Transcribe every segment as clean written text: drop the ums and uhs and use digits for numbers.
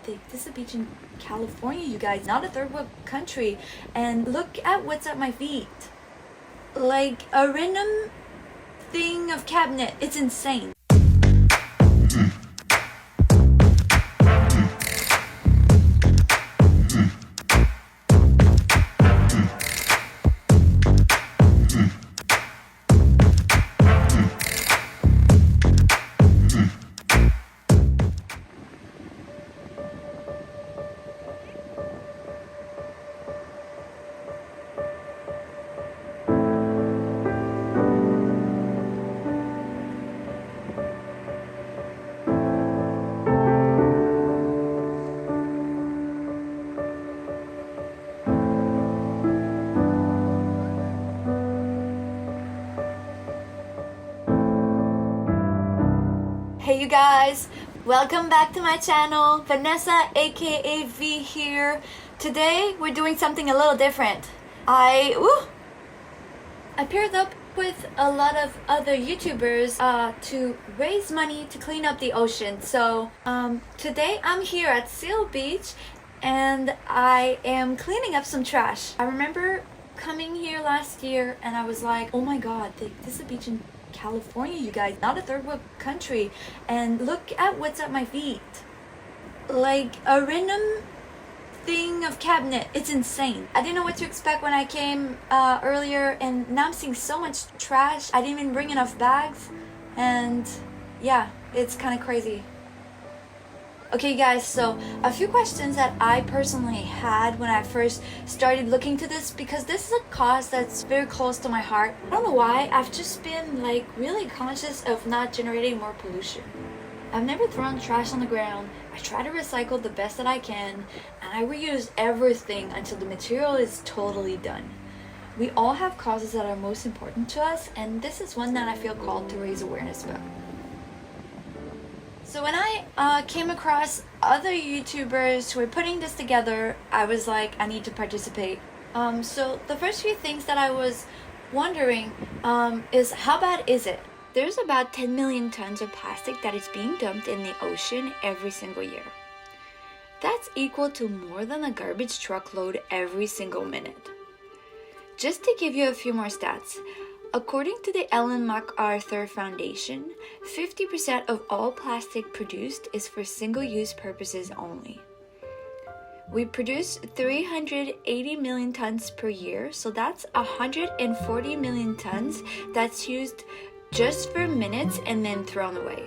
this is a beach in California, you guys, not a third world country. And look at what's at my feet. Like a random thing of cabinet. It's insane. Hey you guys, welcome back to my channel. Vanessa aka V here. Today we're doing something a little different. I paired up with a lot of other YouTubers to raise money to clean up the ocean. So today I'm here at Seal Beach and I am cleaning up some trash. I remember coming here last year and I was like, oh my god, this is a beach in California, you guys, not a third world country. And look at what's at my feet. Like a random thing of cabinet. It's insane. I didn't know what to expect when I came earlier, and now I'm seeing so much trash. I didn't even bring enough bags, and yeah, it's kind of crazy. Okay guys, so a few questions that I personally had when I first started looking to this, because this is a cause that's very close to my heart. I don't know why, I've just been like really conscious of not generating more pollution. I've never thrown trash on the ground. I try to recycle the best that I can, and I reuse everything until the material is totally done. We all have causes that are most important to us, and this is one that I feel called to raise awareness about. So when I came across other YouTubers who were putting this together, I was like, I need to participate. So the first few things that I was wondering is, how bad is it? There's about 10 million tons of plastic that is being dumped in the ocean every single year. That's equal to more than a garbage truckload every single minute. Just to give you a few more stats, according to the Ellen MacArthur Foundation, 50% of all plastic produced is for single-use purposes only. We produce 380 million tons per year, so that's 140 million tons that's used just for minutes and then thrown away.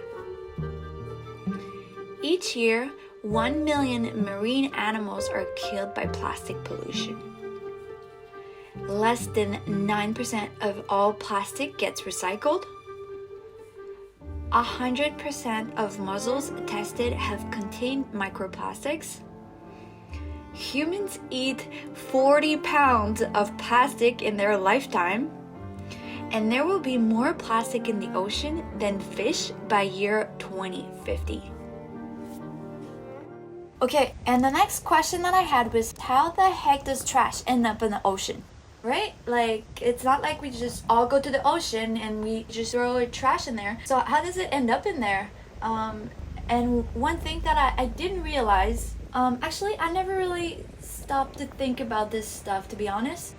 Each year, 1 million marine animals are killed by plastic pollution. Less than 9% of all plastic gets recycled. 100% of mussels tested have contained microplastics. Humans eat 40 pounds of plastic in their lifetime. And there will be more plastic in the ocean than fish by year 2050. Okay, and the next question that I had was, how the heck does trash end up in the ocean? Right? Like, it's not like we just all go to the ocean and we just throw our trash in there. So how does it end up in there? And one thing that I didn't realize, actually I never really stopped to think about this stuff, to be honest,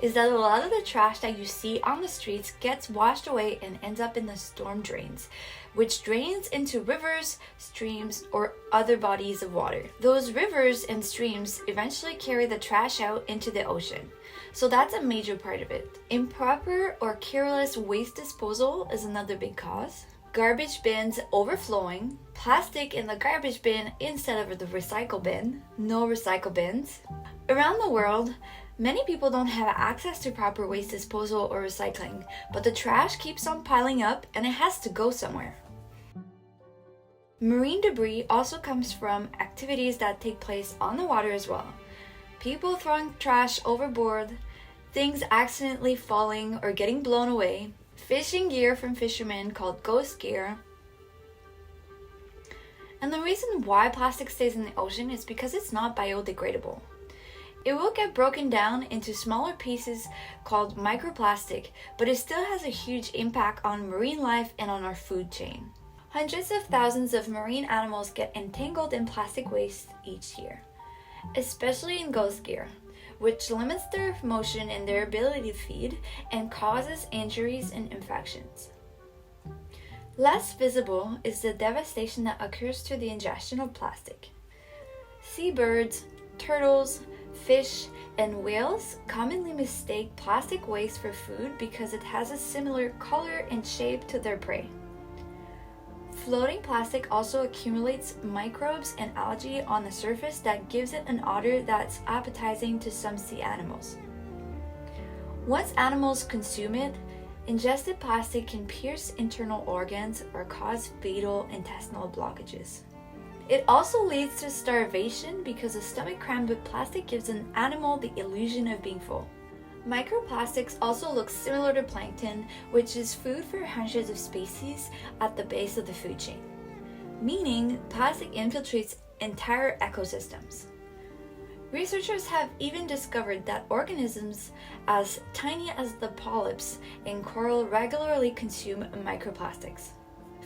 is that a lot of the trash that you see on the streets gets washed away and ends up in the storm drains, which drains into rivers, streams, or other bodies of water. Those rivers and streams eventually carry the trash out into the ocean. So that's a major part of it. Improper or careless waste disposal is another big cause. Garbage bins overflowing, plastic in the garbage bin instead of the recycle bin, no recycle bins. Around the world, many people don't have access to proper waste disposal or recycling, but the trash keeps on piling up and it has to go somewhere. Marine debris also comes from activities that take place on the water as well. People throwing trash overboard, things accidentally falling or getting blown away, fishing gear from fishermen called ghost gear. And the reason why plastic stays in the ocean is because it's not biodegradable. It will get broken down into smaller pieces called microplastic, but it still has a huge impact on marine life and on our food chain. Hundreds of thousands of marine animals get entangled in plastic waste each year, especially in ghost gear, which limits their motion and their ability to feed and causes injuries and infections. Less visible is the devastation that occurs through the ingestion of plastic. Seabirds, turtles, fish, and whales commonly mistake plastic waste for food because it has a similar color and shape to their prey. Floating plastic also accumulates microbes and algae on the surface that gives it an odor that's appetizing to some sea animals. Once animals consume it, ingested plastic can pierce internal organs or cause fatal intestinal blockages. It also leads to starvation because a stomach crammed with plastic gives an animal the illusion of being full. Microplastics also look similar to plankton, which is food for hundreds of species at the base of the food chain, meaning plastic infiltrates entire ecosystems. Researchers have even discovered that organisms as tiny as the polyps in coral regularly consume microplastics.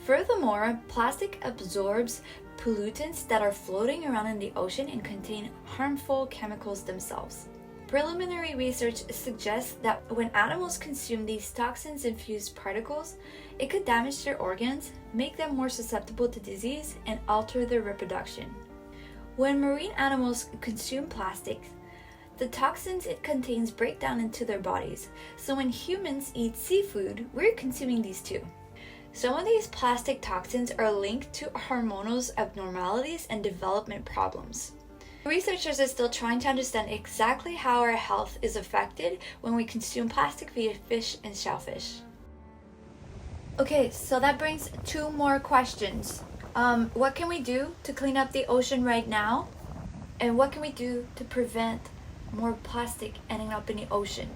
Furthermore, plastic absorbs pollutants that are floating around in the ocean and contain harmful chemicals themselves. Preliminary research suggests that when animals consume these toxins-infused particles, it could damage their organs, make them more susceptible to disease, and alter their reproduction. When marine animals consume plastic, the toxins it contains break down into their bodies, so when humans eat seafood, we're consuming these too. Some of these plastic toxins are linked to hormonal abnormalities and development problems. Researchers are still trying to understand exactly how our health is affected when we consume plastic via fish and shellfish. Okay, so that brings two more questions. What can we do to clean up the ocean right now? And what can we do to prevent more plastic ending up in the ocean?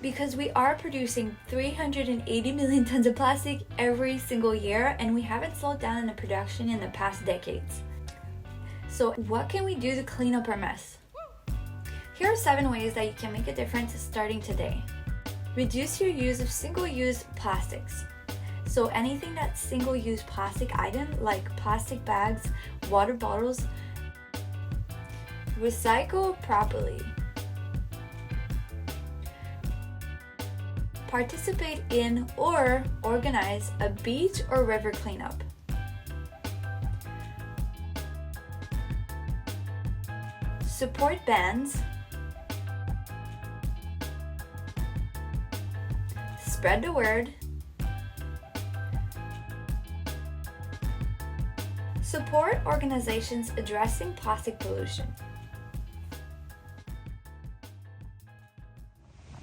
Because we are producing 380 million tons of plastic every single year, and we haven't slowed down in the production in the past decades. So what can we do to clean up our mess? Here are 7 ways that you can make a difference starting today. Reduce your use of single-use plastics. So anything that's single-use plastic item like plastic bags, water bottles. Recycle properly. Participate in or organize a beach or river cleanup. Support bands. Spread the word. Support organizations addressing plastic pollution.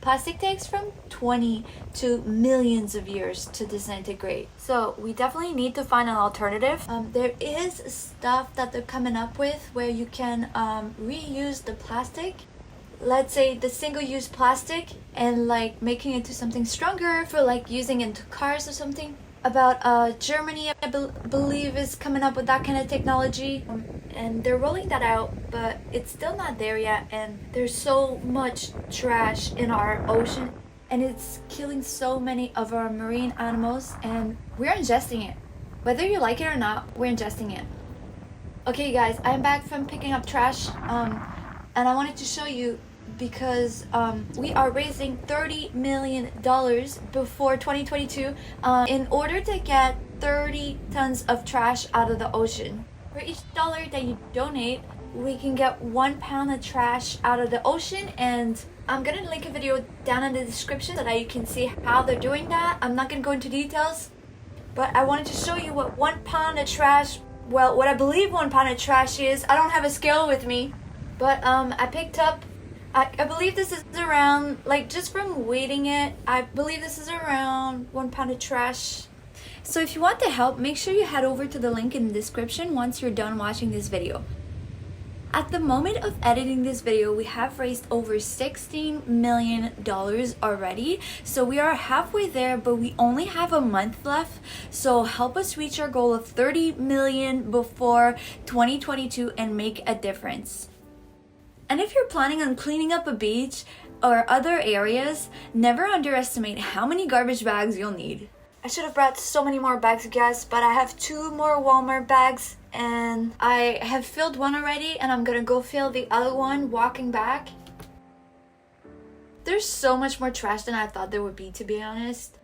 Plastic takes from 20 to millions of years to disintegrate. So we definitely need to find an alternative. There is stuff that they're coming up with where you can reuse the plastic. Let's say the single-use plastic and like making it to something stronger for like using into cars or something. About Germany, I believe is coming up with that kind of technology. And they're rolling that out, but it's still not there yet, and there's so much trash in our ocean and it's killing so many of our marine animals, and we're ingesting it. Whether you like it or not, we're ingesting it. Okay guys, I'm back from picking up trash, and I wanted to show you because we are raising $30 million before 2022 in order to get 30 tons of trash out of the ocean. For each dollar that you donate, we can get 1 pound of trash out of the ocean, and I'm gonna link a video down in the description so that you can see how they're doing that. I'm not gonna go into details, but I wanted to show you what 1 pound of trash, well, what I believe 1 pound of trash is. I don't have a scale with me, but I picked up, I believe this is around, like just from weighting it, I believe this is around 1 pound of trash. So if you want the help, make sure you head over to the link in the description once you're done watching this video. At the moment of editing this video, we have raised over $16 million already. So we are halfway there, but we only have a month left. So help us reach our goal of 30 million before 2022 and make a difference. And if you're planning on cleaning up a beach or other areas, never underestimate how many garbage bags you'll need. I should have brought so many more bags, guys, but I have 2 more Walmart bags and I have filled one already and I'm gonna go fill the other one walking back. There's so much more trash than I thought there would be, to be honest.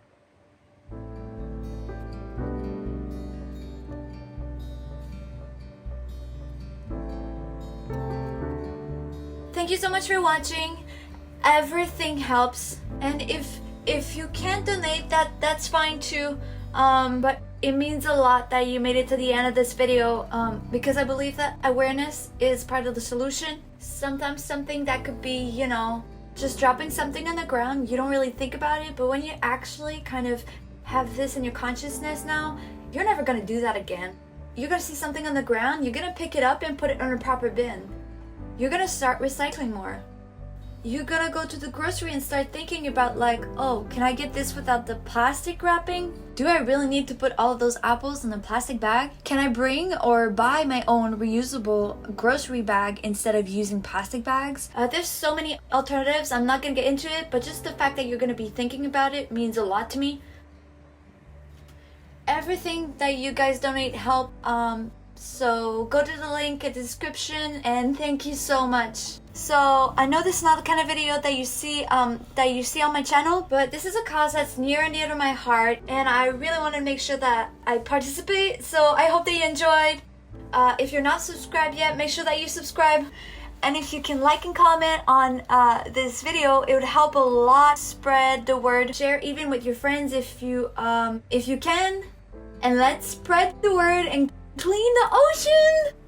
Thank you so much for watching. Everything helps, and if you can't donate, that's fine too. But it means a lot that you made it to the end of this video, because I believe that awareness is part of the solution. Sometimes something that could be, you know, just dropping something on the ground, you don't really think about it, but when you actually kind of have this in your consciousness now, you're never gonna do that again. You're gonna see something on the ground, you're gonna pick it up and put it in a proper bin. You're gonna start recycling more. You're gonna go to the grocery and start thinking about like, oh, can I get this without the plastic wrapping? Do I really need to put all of those apples in a plastic bag? Can I bring or buy my own reusable grocery bag instead of using plastic bags? There's so many alternatives. I'm not gonna get into it, but just the fact that you're gonna be thinking about it means a lot to me. Everything that you guys donate help. So go to the link in the description and thank you so much. So I know this is not the kind of video that you see on my channel, but this is a cause that's near and dear to my heart and I really want to make sure that I participate. So I hope that you enjoyed. If you're not subscribed yet, make sure that you subscribe. And if you can like and comment on this video, it would help a lot spread the word. Share even with your friends if you can. And let's spread the word and clean the ocean!